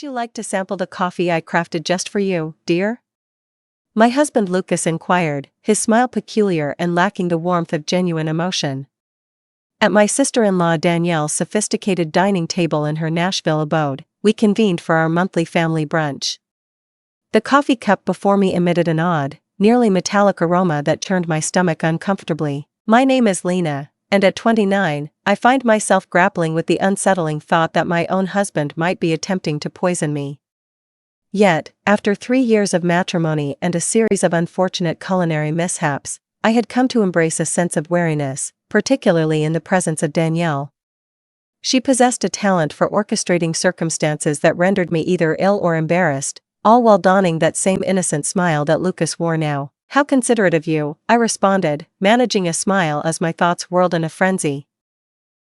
Would you like to sample the coffee I crafted just for you, dear? My husband Lucas inquired, his smile peculiar and lacking the warmth of genuine emotion. At my sister-in-law Danielle's sophisticated dining table in her Nashville abode, we convened for our monthly family brunch. The coffee cup before me emitted an odd, nearly metallic aroma that turned my stomach uncomfortably. My name is Lena, and at 29, I find myself grappling with the unsettling thought that my own husband might be attempting to poison me. Yet, after 3 years of matrimony and a series of unfortunate culinary mishaps, I had come to embrace a sense of wariness, particularly in the presence of Danielle. She possessed a talent for orchestrating circumstances that rendered me either ill or embarrassed, all while donning that same innocent smile that Lucas wore now. "How considerate of you," I responded, managing a smile as my thoughts whirled in a frenzy.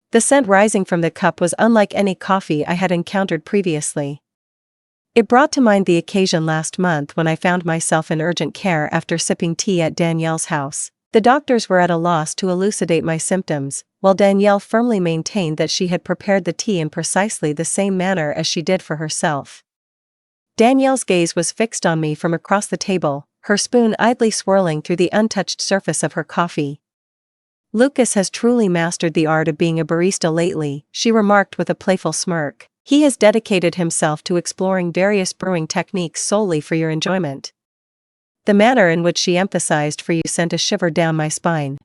The scent rising from the cup was unlike any coffee I had encountered previously. It brought to mind the occasion last month when I found myself in urgent care after sipping tea at Danielle's house. The doctors were at a loss to elucidate my symptoms, while Danielle firmly maintained that she had prepared the tea in precisely the same manner as she did for herself. Danielle's gaze was fixed on me from across the table, her spoon idly swirling through the untouched surface of her coffee. "Lucas has truly mastered the art of being a barista lately," she remarked with a playful smirk. "He has dedicated himself to exploring various brewing techniques solely for your enjoyment." The manner in which she emphasized "for you" sent a shiver down my spine.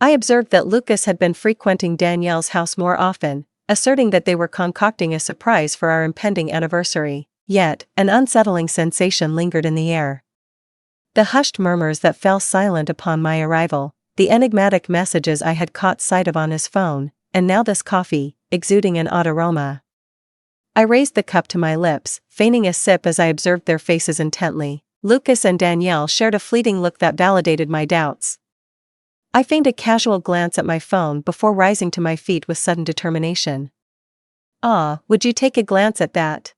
I observed that Lucas had been frequenting Danielle's house more often, asserting that they were concocting a surprise for our impending anniversary. Yet, an unsettling sensation lingered in the air. The hushed murmurs that fell silent upon my arrival, the enigmatic messages I had caught sight of on his phone, and now this coffee, exuding an odd aroma. I raised the cup to my lips, feigning a sip as I observed their faces intently. Lucas and Danielle shared a fleeting look that validated my doubts. I feigned a casual glance at my phone before rising to my feet with sudden determination. "Ah, would you take a glance at that?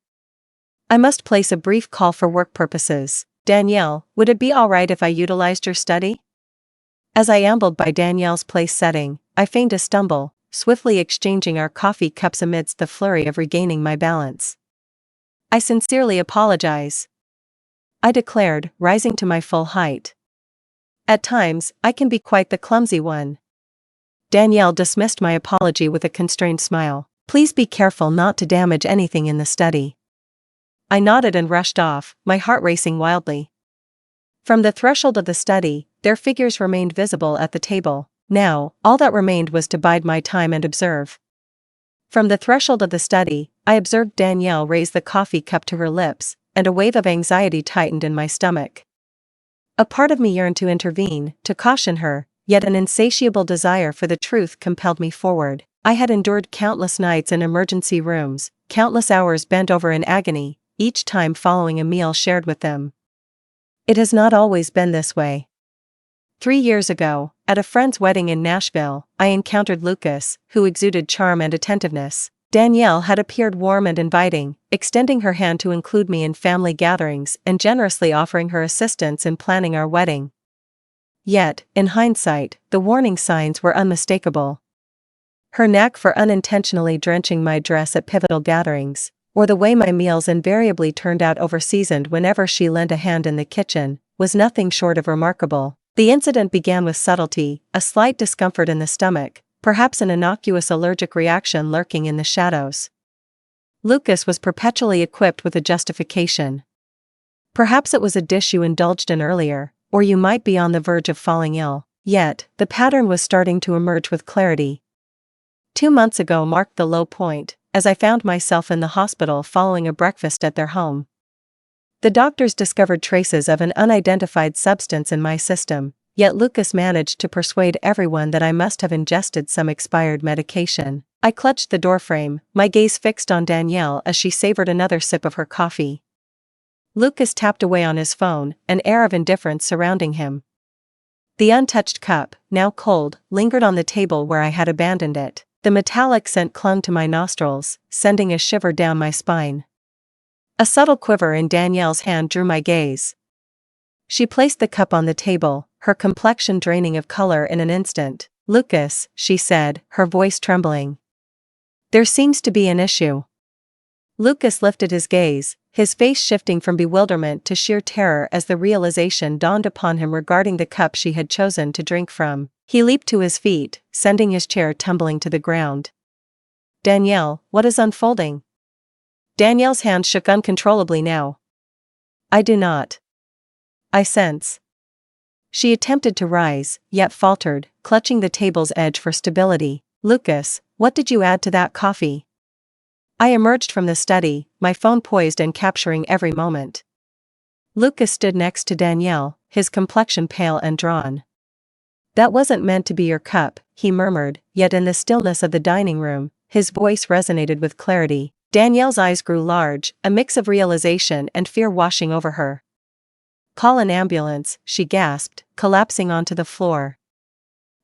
I must place a brief call for work purposes. Danielle, would it be alright if I utilized your study?" As I ambled by Danielle's place setting, I feigned a stumble, swiftly exchanging our coffee cups amidst the flurry of regaining my balance. "I sincerely apologize," I declared, rising to my full height. "At times, I can be quite the clumsy one." Danielle dismissed my apology with a constrained smile. "Please be careful not to damage anything in the study." I nodded and rushed off, my heart racing wildly. From the threshold of the study, their figures remained visible at the table. Now, all that remained was to bide my time and observe. From the threshold of the study, I observed Danielle raise the coffee cup to her lips, and a wave of anxiety tightened in my stomach. A part of me yearned to intervene, to caution her, yet an insatiable desire for the truth compelled me forward. I had endured countless nights in emergency rooms, countless hours bent over in agony, each time following a meal shared with them. It has not always been this way. 3 years ago, at a friend's wedding in Nashville, I encountered Lucas, who exuded charm and attentiveness. Danielle had appeared warm and inviting, extending her hand to include me in family gatherings and generously offering her assistance in planning our wedding. Yet, in hindsight, the warning signs were unmistakable. Her knack for unintentionally drenching my dress at pivotal gatherings, or the way my meals invariably turned out overseasoned whenever she lent a hand in the kitchen, was nothing short of remarkable. The incident began with subtlety, a slight discomfort in the stomach, perhaps an innocuous allergic reaction lurking in the shadows. Lucas was perpetually equipped with a justification. Perhaps it was a dish you indulged in earlier, or you might be on the verge of falling ill. Yet, the pattern was starting to emerge with clarity. 2 months ago marked the low point, as I found myself in the hospital following a breakfast at their home. The doctors discovered traces of an unidentified substance in my system, yet Lucas managed to persuade everyone that I must have ingested some expired medication. I clutched the doorframe, my gaze fixed on Danielle as she savored another sip of her coffee. Lucas tapped away on his phone, an air of indifference surrounding him. The untouched cup, now cold, lingered on the table where I had abandoned it. The metallic scent clung to my nostrils, sending a shiver down my spine. A subtle quiver in Danielle's hand drew my gaze. She placed the cup on the table, her complexion draining of color in an instant. "Lucas," she said, her voice trembling. "There seems to be an issue." Lucas lifted his gaze, his face shifting from bewilderment to sheer terror as the realization dawned upon him regarding the cup she had chosen to drink from. He leaped to his feet, sending his chair tumbling to the ground. "Danielle, what is unfolding?" Danielle's hand shook uncontrollably now. "I do not. I sense." She attempted to rise, yet faltered, clutching the table's edge for stability. "Lucas, what did you add to that coffee?" I emerged from the study, my phone poised and capturing every moment. Lucas stood next to Danielle, his complexion pale and drawn. "That wasn't meant to be your cup," he murmured, yet in the stillness of the dining room, his voice resonated with clarity. Danielle's eyes grew large, a mix of realization and fear washing over her. "Call an ambulance," she gasped, collapsing onto the floor.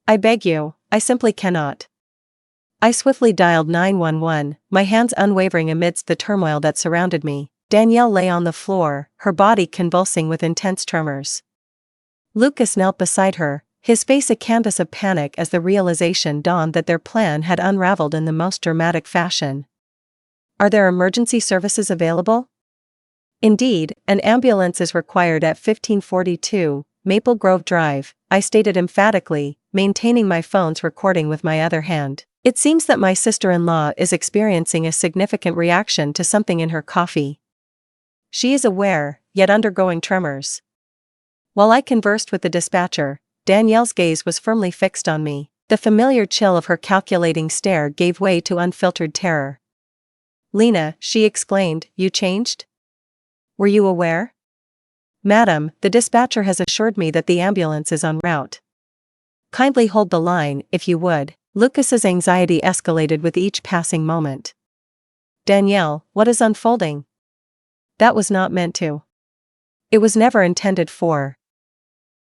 "I beg you, I simply cannot." I swiftly dialed 911, my hands unwavering amidst the turmoil that surrounded me. Danielle lay on the floor, her body convulsing with intense tremors. Lucas knelt beside her, his face a canvas of panic as the realization dawned that their plan had unraveled in the most dramatic fashion. "Are there emergency services available?" "Indeed, an ambulance is required at 1542, Maple Grove Drive," I stated emphatically, maintaining my phone's recording with my other hand. "It seems that my sister-in-law is experiencing a significant reaction to something in her coffee. She is aware, yet undergoing tremors." While I conversed with the dispatcher, Danielle's gaze was firmly fixed on me. The familiar chill of her calculating stare gave way to unfiltered terror. "Lena," she exclaimed, "you changed? Were you aware?" "Madam, the dispatcher has assured me that the ambulance is en route." "Kindly hold the line, if you would." Lucas's anxiety escalated with each passing moment. "Danielle, what is unfolding?" "That was not meant to. It was never intended for."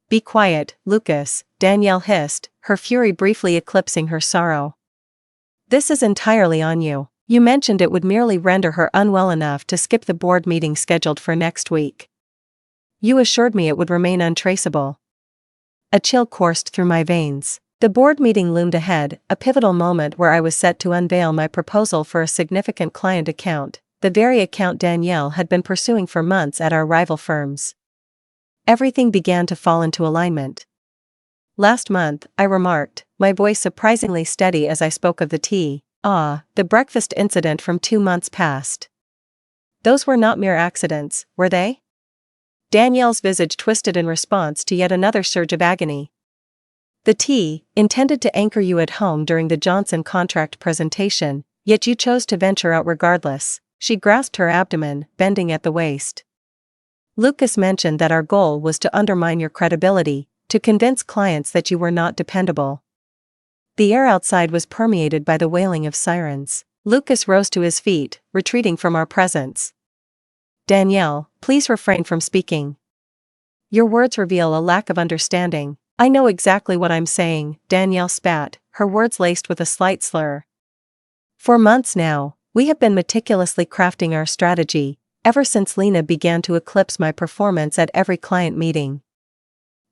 "Be quiet, Lucas," Danielle hissed, her fury briefly eclipsing her sorrow. "This is entirely on you. You mentioned it would merely render her unwell enough to skip the board meeting scheduled for next week. You assured me it would remain untraceable." A chill coursed through my veins. The board meeting loomed ahead, a pivotal moment where I was set to unveil my proposal for a significant client account, the very account Danielle had been pursuing for months at our rival firms. Everything began to fall into alignment. "Last month," I remarked, my voice surprisingly steady as I spoke of the tea. The breakfast incident from 2 months past. "Those were not mere accidents, were they?" Danielle's visage twisted in response to yet another surge of agony. "The tea, intended to anchor you at home during the Johnson contract presentation, yet you chose to venture out regardless." She grasped her abdomen, bending at the waist. "Lucas mentioned that our goal was to undermine your credibility, to convince clients that you were not dependable." The air outside was permeated by the wailing of sirens. Lucas rose to his feet, retreating from our presence. "Danielle, please refrain from speaking. Your words reveal a lack of understanding." "I know exactly what I'm saying," Danielle spat, her words laced with a slight slur. "For months now, we have been meticulously crafting our strategy, ever since Lena began to eclipse my performance at every client meeting.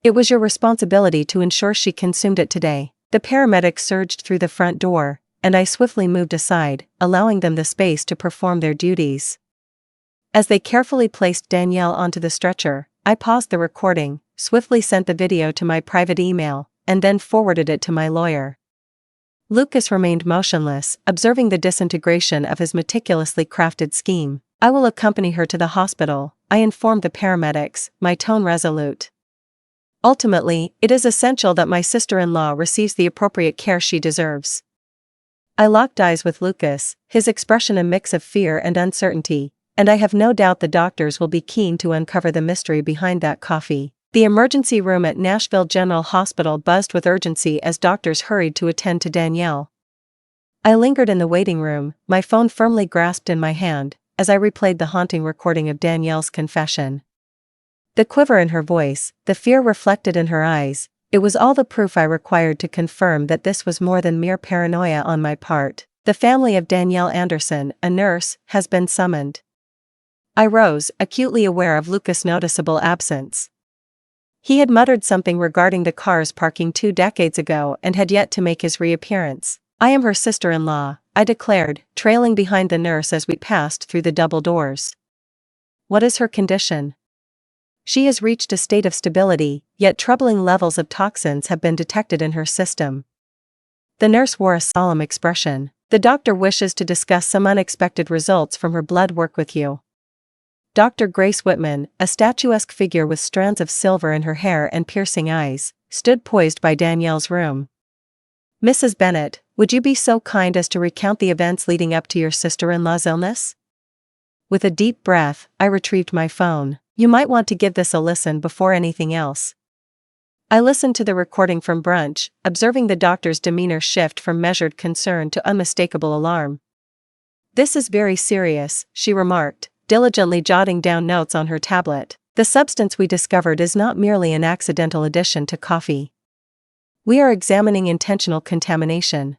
It was your responsibility to ensure she consumed it today." The paramedics surged through the front door, and I swiftly moved aside, allowing them the space to perform their duties. As they carefully placed Danielle onto the stretcher, I paused the recording, swiftly sent the video to my private email, and then forwarded it to my lawyer. Lucas remained motionless, observing the disintegration of his meticulously crafted scheme. "I will accompany her to the hospital," I informed the paramedics, my tone resolute. "Ultimately, it is essential that my sister-in-law receives the appropriate care she deserves." I locked eyes with Lucas, his expression a mix of fear and uncertainty, and I have no doubt the doctors will be keen to uncover the mystery behind that coffee. The emergency room at Nashville General Hospital buzzed with urgency as doctors hurried to attend to Danielle. I lingered in the waiting room, my phone firmly grasped in my hand, as I replayed the haunting recording of Danielle's confession. The quiver in her voice, the fear reflected in her eyes, it was all the proof I required to confirm that this was more than mere paranoia on my part. "The family of Danielle Anderson, a nurse, has been summoned." I rose, acutely aware of Lucas' noticeable absence. He had muttered something regarding the car's parking 2 decades ago and had yet to make his reappearance. "I am her sister-in-law," I declared, trailing behind the nurse as we passed through the double doors. What is her condition? She has reached a state of stability, yet troubling levels of toxins have been detected in her system. The nurse wore a solemn expression. The doctor wishes to discuss some unexpected results from her blood work with you. Dr. Grace Whitman, a statuesque figure with strands of silver in her hair and piercing eyes, stood poised by Danielle's room. Mrs. Bennet, would you be so kind as to recount the events leading up to your sister-in-law's illness? With a deep breath, I retrieved my phone. You might want to give this a listen before anything else. I listened to the recording from brunch, observing the doctor's demeanor shift from measured concern to unmistakable alarm. This is very serious, she remarked, diligently jotting down notes on her tablet. The substance we discovered is not merely an accidental addition to coffee. We are examining intentional contamination.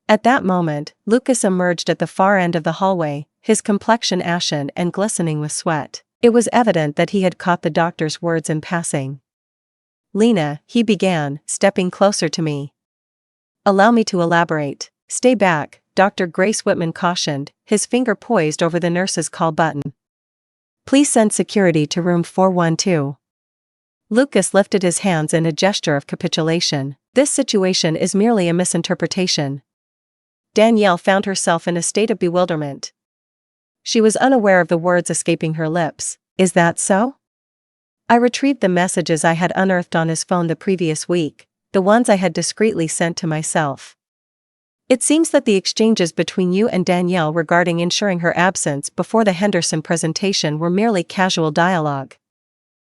At that moment, Lucas emerged at the far end of the hallway, his complexion ashen and glistening with sweat. It was evident that he had caught the doctor's words in passing. Lena, he began, stepping closer to me. Allow me to elaborate. Stay back, Dr. Grace Whitman cautioned, his finger poised over the nurse's call button. Please send security to room 412. Lucas lifted his hands in a gesture of capitulation. This situation is merely a misinterpretation. Danielle found herself in a state of bewilderment. She was unaware of the words escaping her lips. Is that so? I retrieved the messages I had unearthed on his phone the previous week, the ones I had discreetly sent to myself. It seems that the exchanges between you and Danielle regarding ensuring her absence before the Henderson presentation were merely casual dialogue.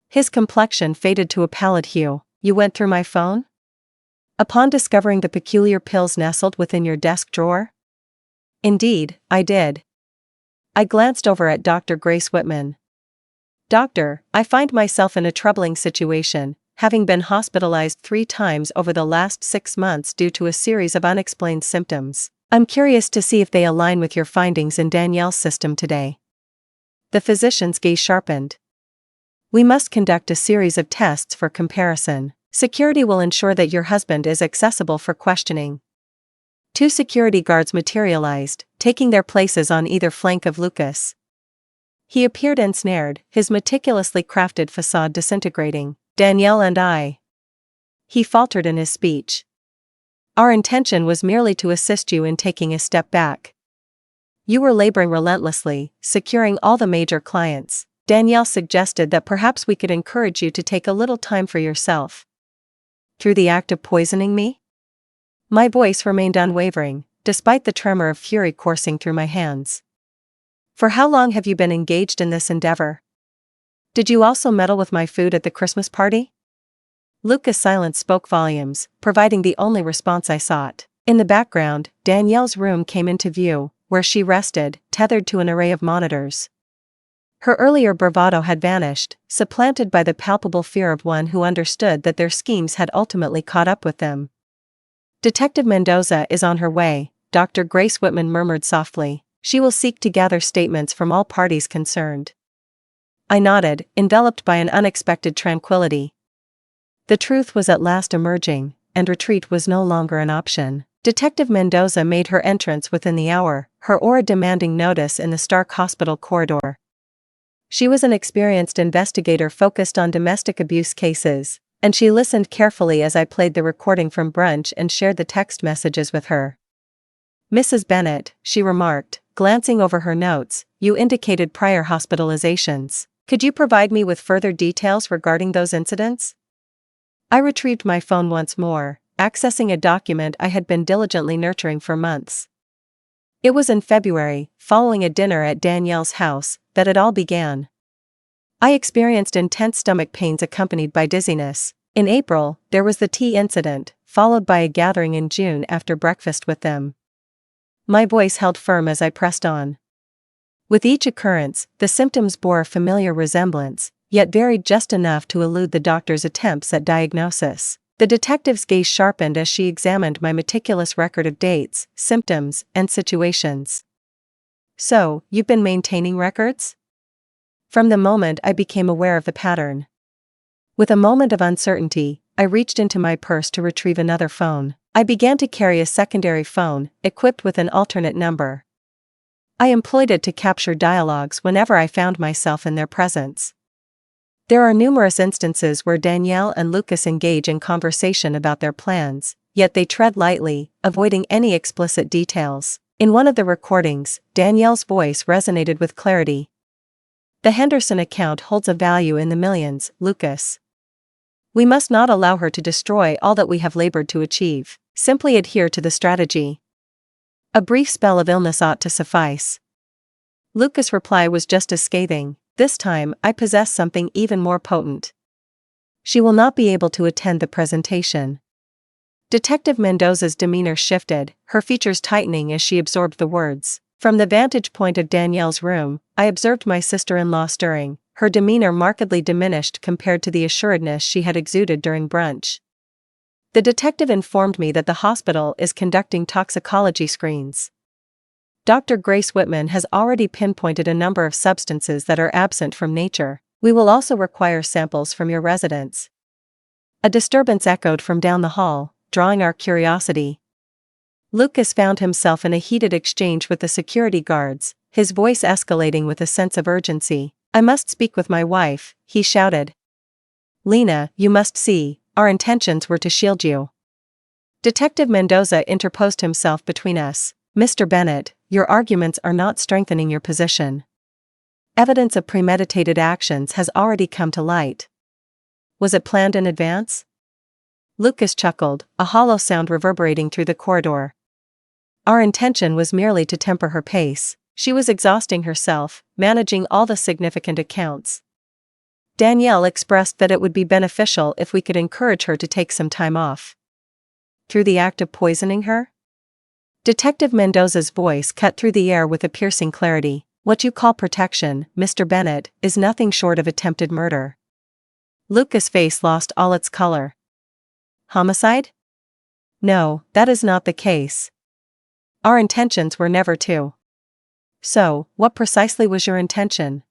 His complexion faded to a pallid hue. You went through my phone? Upon discovering the peculiar pills nestled within your desk drawer? Indeed, I did. I glanced over at Dr. Grace Whitman. Doctor, I find myself in a troubling situation, having been hospitalized 3 times over the last 6 months due to a series of unexplained symptoms. I'm curious to see if they align with your findings in Danielle's system today. The physician's gaze sharpened. We must conduct a series of tests for comparison. Security will ensure that your husband is accessible for questioning. 2 security guards materialized, taking their places on either flank of Lucas. He appeared ensnared, his meticulously crafted facade disintegrating. Danielle and I. He faltered in his speech. Our intention was merely to assist you in taking a step back. You were laboring relentlessly, securing all the major clients. Danielle suggested that perhaps we could encourage you to take a little time for yourself. Through the act of poisoning me? My voice remained unwavering, despite the tremor of fury coursing through my hands. For how long have you been engaged in this endeavor? Did you also meddle with my food at the Christmas party? Lucas' silence spoke volumes, providing the only response I sought. In the background, Danielle's room came into view, where she rested, tethered to an array of monitors. Her earlier bravado had vanished, supplanted by the palpable fear of one who understood that their schemes had ultimately caught up with them. Detective Mendoza is on her way, Dr. Grace Whitman murmured softly. She will seek to gather statements from all parties concerned. I nodded, enveloped by an unexpected tranquility. The truth was at last emerging, and retreat was no longer an option. Detective Mendoza made her entrance within the hour, her aura demanding notice in the Stark Hospital corridor. She was an experienced investigator focused on domestic abuse cases, and she listened carefully as I played the recording from brunch and shared the text messages with her. Mrs. Bennet, she remarked, glancing over her notes, you indicated prior hospitalizations. Could you provide me with further details regarding those incidents? I retrieved my phone once more, accessing a document I had been diligently nurturing for months. It was in February, following a dinner at Danielle's house, that it all began. I experienced intense stomach pains accompanied by dizziness. In April, there was the tea incident, followed by a gathering in June after breakfast with them. My voice held firm as I pressed on. With each occurrence, the symptoms bore a familiar resemblance, yet varied just enough to elude the doctor's attempts at diagnosis. The detective's gaze sharpened as she examined my meticulous record of dates, symptoms, and situations. So, you've been maintaining records? From the moment I became aware of the pattern. With a moment of uncertainty, I reached into my purse to retrieve another phone. I began to carry a secondary phone, equipped with an alternate number. I employed it to capture dialogues whenever I found myself in their presence. There are numerous instances where Danielle and Lucas engage in conversation about their plans, yet they tread lightly, avoiding any explicit details. In one of the recordings, Danielle's voice resonated with clarity. "The Henderson account holds a value in the millions, Lucas. We must not allow her to destroy all that we have labored to achieve. Simply adhere to the strategy. A brief spell of illness ought to suffice." Lucas' reply was just as scathing. "This time, I possess something even more potent. She will not be able to attend the presentation." Detective Mendoza's demeanor shifted, her features tightening as she absorbed the words. From the vantage point of Danielle's room, I observed my sister-in-law stirring, her demeanor markedly diminished compared to the assuredness she had exuded during brunch. The detective informed me that the hospital is conducting toxicology screens. Dr. Grace Whitman has already pinpointed a number of substances that are absent from nature. We will also require samples from your residence. A disturbance echoed from down the hall, drawing our curiosity. Lucas found himself in a heated exchange with the security guards, his voice escalating with a sense of urgency. "I must speak with my wife," he shouted. "Lena, you must see, our intentions were to shield you." Detective Mendoza interposed himself between us. "Mr. Bennett, your arguments are not strengthening your position. Evidence of premeditated actions has already come to light. Was it planned in advance?" Lucas chuckled, a hollow sound reverberating through the corridor. "Our intention was merely to temper her pace. She was exhausting herself, managing all the significant accounts. Danielle expressed that it would be beneficial if we could encourage her to take some time off." "Through the act of poisoning her?" Detective Mendoza's voice cut through the air with a piercing clarity. "What you call protection, Mr. Bennett, is nothing short of attempted murder." Lucas' face lost all its color. "Homicide? No, that is not the case. Our intentions were never to." "So, what precisely was your intention?"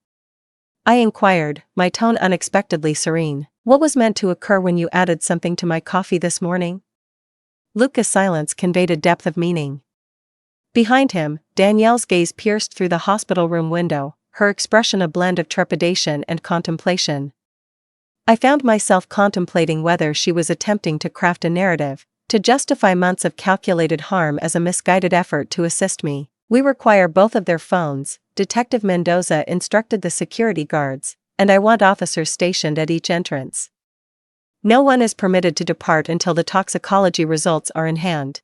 I inquired, my tone unexpectedly serene. "What was meant to occur when you added something to my coffee this morning?" Lucas' silence conveyed a depth of meaning. Behind him, Danielle's gaze pierced through the hospital room window, her expression a blend of trepidation and contemplation. I found myself contemplating whether she was attempting to craft a narrative, to justify months of calculated harm as a misguided effort to assist me. "We require both of their phones," Detective Mendoza instructed the security guards, "and I want officers stationed at each entrance. No one is permitted to depart until the toxicology results are in hand."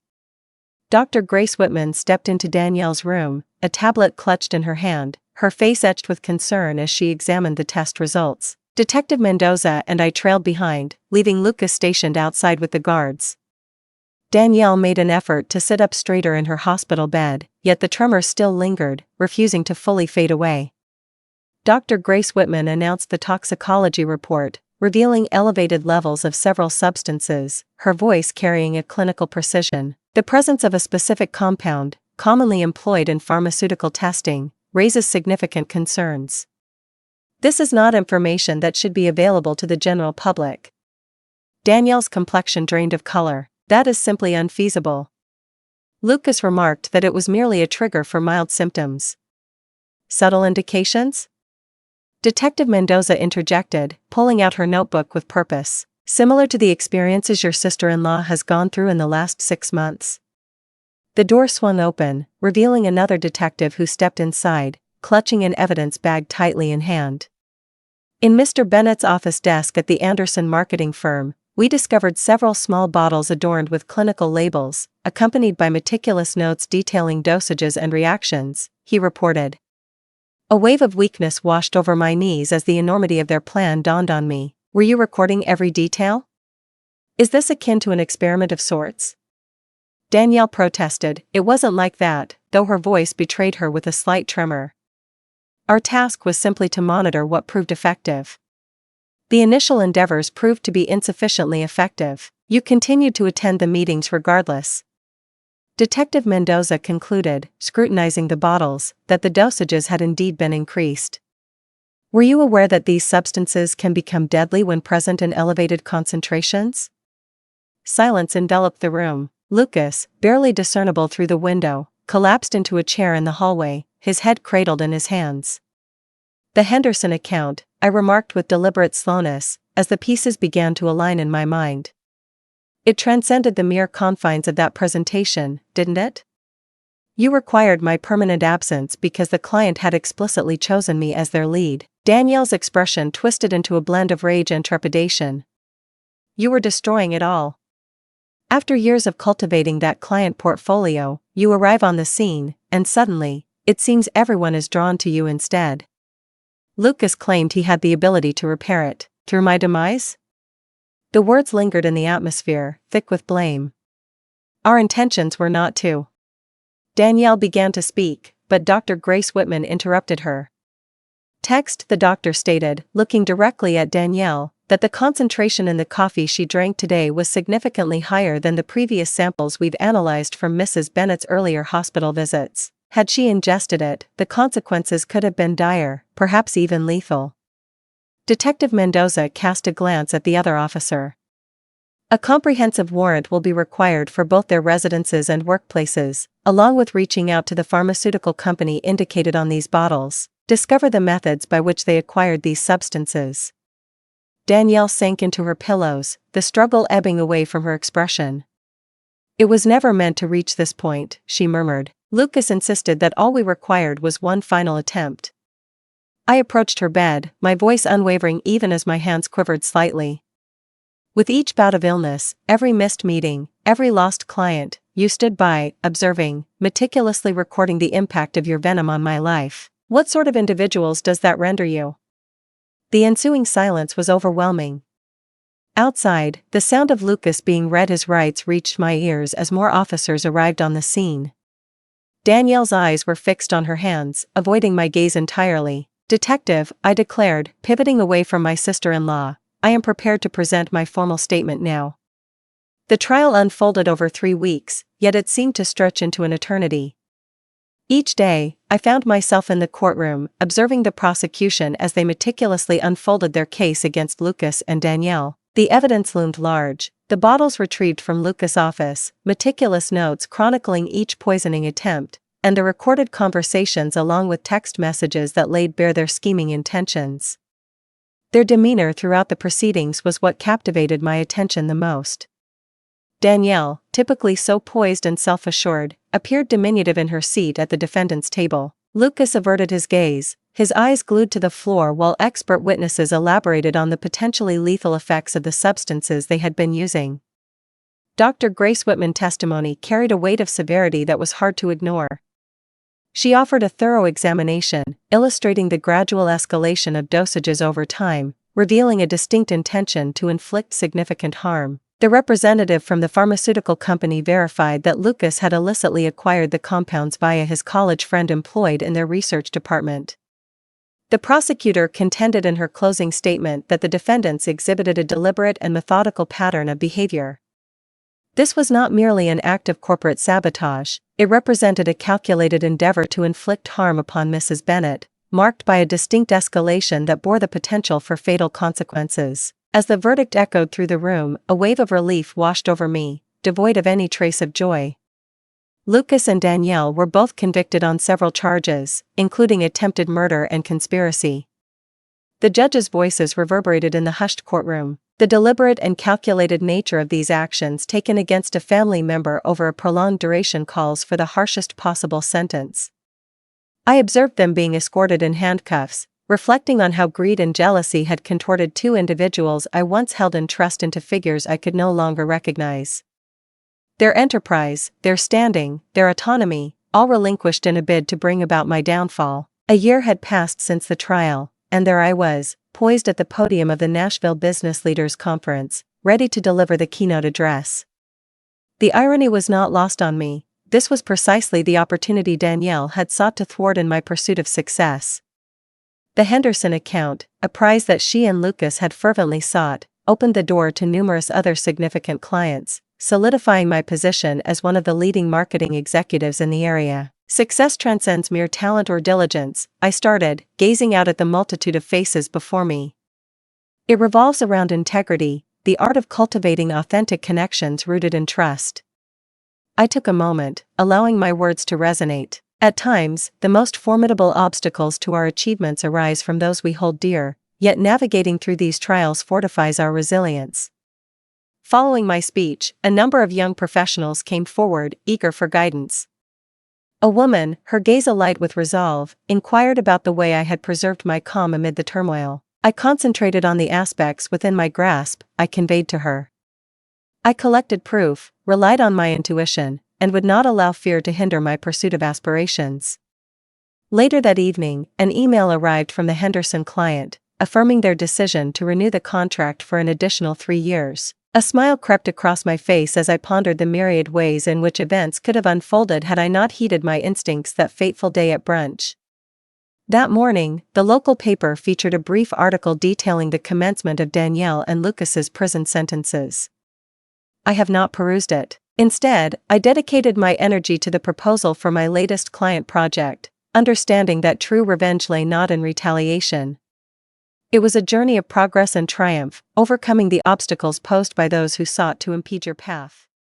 Dr. Grace Whitman stepped into Danielle's room, a tablet clutched in her hand, her face etched with concern as she examined the test results. Detective Mendoza and I trailed behind, leaving Lucas stationed outside with the guards. Danielle made an effort to sit up straighter in her hospital bed, yet the tremor still lingered, refusing to fully fade away. Dr. Grace Whitman announced the toxicology report, revealing elevated levels of several substances, her voice carrying a clinical precision. "The presence of a specific compound, commonly employed in pharmaceutical testing, raises significant concerns. This is not information that should be available to the general public." Danielle's complexion drained of color. "That is simply unfeasible." Lucas remarked that it was merely a trigger for mild symptoms. "Subtle indications?" Detective Mendoza interjected, pulling out her notebook with purpose. "Similar to the experiences your sister-in-law has gone through in the last 6 months." The door swung open, revealing another detective who stepped inside, clutching an evidence bag tightly in hand. In Mr. Bennett's office desk at the Anderson marketing firm, we discovered several small bottles adorned with clinical labels, accompanied by meticulous notes detailing dosages and reactions, he reported. A wave of weakness washed over my knees as the enormity of their plan dawned on me. "Were you recording every detail? Is this akin to an experiment of sorts?" Danielle protested. "It wasn't like that," though her voice betrayed her with a slight tremor. "Our task was simply to monitor what proved effective. The initial endeavors proved to be insufficiently effective. You continued to attend the meetings regardless." Detective Mendoza concluded, scrutinizing the bottles, that the dosages had indeed been increased. "Were you aware that these substances can become deadly when present in elevated concentrations?" Silence enveloped the room. Lucas, barely discernible through the window, collapsed into a chair in the hallway, his head cradled in his hands. The Henderson account, I remarked with deliberate slowness, as the pieces began to align in my mind. It transcended the mere confines of that presentation, didn't it? You required my permanent absence because the client had explicitly chosen me as their lead. Danielle's expression twisted into a blend of rage and trepidation. You were destroying it all. After years of cultivating that client portfolio, you arrive on the scene, and suddenly, it seems everyone is drawn to you instead. Lucas claimed he had the ability to repair it, through my demise? The words lingered in the atmosphere, thick with blame. Our intentions were not to. Danielle began to speak, but Dr. Grace Whitman interrupted her. Text, the doctor stated, looking directly at Danielle, that the concentration in the coffee she drank today was significantly higher than the previous samples we've analyzed from Mrs. Bennett's earlier hospital visits. Had she ingested it, the consequences could have been dire, perhaps even lethal. Detective Mendoza cast a glance at the other officer. A comprehensive warrant will be required for both their residences and workplaces, along with reaching out to the pharmaceutical company indicated on these bottles, discover the methods by which they acquired these substances. Danielle sank into her pillows, the struggle ebbing away from her expression. It was never meant to reach this point, she murmured. Lucas insisted that all we required was one final attempt. I approached her bed, my voice unwavering even as my hands quivered slightly. With each bout of illness, every missed meeting, every lost client, you stood by, observing, meticulously recording the impact of your venom on my life. What sort of individuals does that render you? The ensuing silence was overwhelming. Outside, the sound of Lucas being read his rights reached my ears as more officers arrived on the scene. Danielle's eyes were fixed on her hands, avoiding my gaze entirely. Detective, I declared, pivoting away from my sister-in-law, I am prepared to present my formal statement now. The trial unfolded over 3 weeks, yet it seemed to stretch into an eternity. Each day, I found myself in the courtroom, observing the prosecution as they meticulously unfolded their case against Lucas and Danielle. The evidence loomed large, the bottles retrieved from Lucas' office, meticulous notes chronicling each poisoning attempt, and the recorded conversations along with text messages that laid bare their scheming intentions. Their demeanor throughout the proceedings was what captivated my attention the most. Danielle, typically so poised and self-assured, appeared diminutive in her seat at the defendant's table. Lucas averted his gaze, his eyes glued to the floor while expert witnesses elaborated on the potentially lethal effects of the substances they had been using. Dr. Grace Whitman's testimony carried a weight of severity that was hard to ignore. She offered a thorough examination, illustrating the gradual escalation of dosages over time, revealing a distinct intention to inflict significant harm. The representative from the pharmaceutical company verified that Lucas had illicitly acquired the compounds via his college friend employed in their research department. The prosecutor contended in her closing statement that the defendants exhibited a deliberate and methodical pattern of behavior. This was not merely an act of corporate sabotage, it represented a calculated endeavor to inflict harm upon Mrs. Bennett, marked by a distinct escalation that bore the potential for fatal consequences. As the verdict echoed through the room, a wave of relief washed over me, devoid of any trace of joy. Lucas and Danielle were both convicted on several charges, including attempted murder and conspiracy. The judges' voices reverberated in the hushed courtroom, the deliberate and calculated nature of these actions taken against a family member over a prolonged duration calls for the harshest possible sentence. I observed them being escorted in handcuffs, reflecting on how greed and jealousy had contorted 2 individuals I once held in trust into figures I could no longer recognize. Their enterprise, their standing, their autonomy, all relinquished in a bid to bring about my downfall. A year had passed since the trial, and there I was, poised at the podium of the Nashville Business Leaders Conference, ready to deliver the keynote address. The irony was not lost on me. This was precisely the opportunity Danielle had sought to thwart in my pursuit of success. The Henderson account, a prize that she and Lucas had fervently sought, opened the door to numerous other significant clients, solidifying my position as one of the leading marketing executives in the area. Success transcends mere talent or diligence, I started, gazing out at the multitude of faces before me. It revolves around integrity, the art of cultivating authentic connections rooted in trust. I took a moment, allowing my words to resonate. At times, the most formidable obstacles to our achievements arise from those we hold dear, yet navigating through these trials fortifies our resilience. Following my speech, a number of young professionals came forward, eager for guidance. A woman, her gaze alight with resolve, inquired about the way I had preserved my calm amid the turmoil. I concentrated on the aspects within my grasp, I conveyed to her. I collected proof, relied on my intuition, and would not allow fear to hinder my pursuit of aspirations. Later that evening, an email arrived from the Henderson client, affirming their decision to renew the contract for an additional 3 years. A smile crept across my face as I pondered the myriad ways in which events could have unfolded had I not heeded my instincts that fateful day at brunch. That morning, the local paper featured a brief article detailing the commencement of Danielle and Lucas's prison sentences. I have not perused it. Instead, I dedicated my energy to the proposal for my latest client project, understanding that true revenge lay not in retaliation. It was a journey of progress and triumph, overcoming the obstacles posed by those who sought to impede your path.